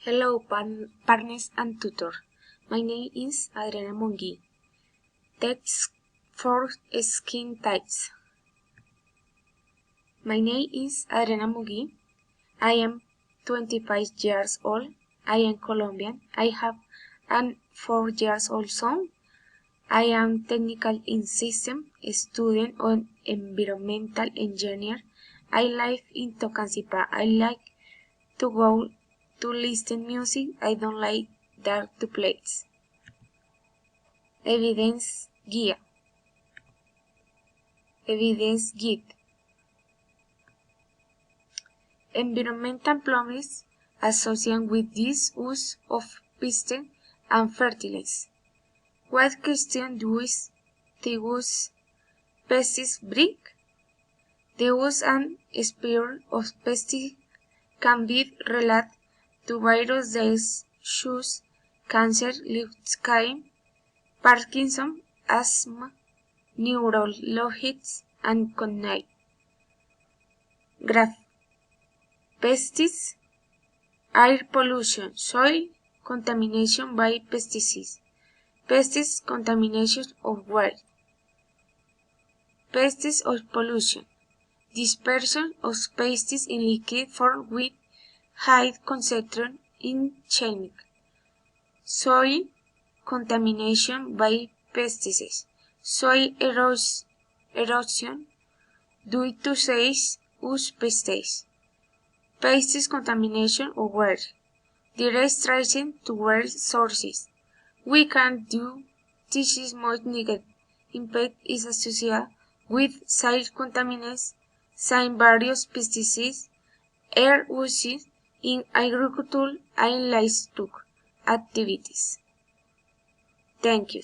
Hello, partners and tutor. My name is Adriana Mongi. Text for skin types. My name is Adriana Mongi. I am 25 years old. I am Colombian. I have an 4 years old son. I am technical in system, student on environmental engineer. I live in Tocancipá. I like to go to listen music. I don't like dark to plays. Evidence guía. Evidence guide. Environmental problems associated with this use of pesticides and fertilizers. What question does the use pesticides bring? The use and spread of pesticides can be related to virus disease, cancer, leukaemia, Parkinson, asthma, neurologies, and cognitive. Pesticides, air pollution, soil contamination by pesticides, pesticide contamination of water, pesticide or pollution, dispersion of pesticides in liquid form with high concentration in chemical, soil contamination by pesticides, soil erosion due to use pesticides, pesticide contamination of water, direct tracing to water sources. We can do this is most negative impact is associated with soil contaminants, some various pesticides, air uses in agriculture and livestock activities. Thank you.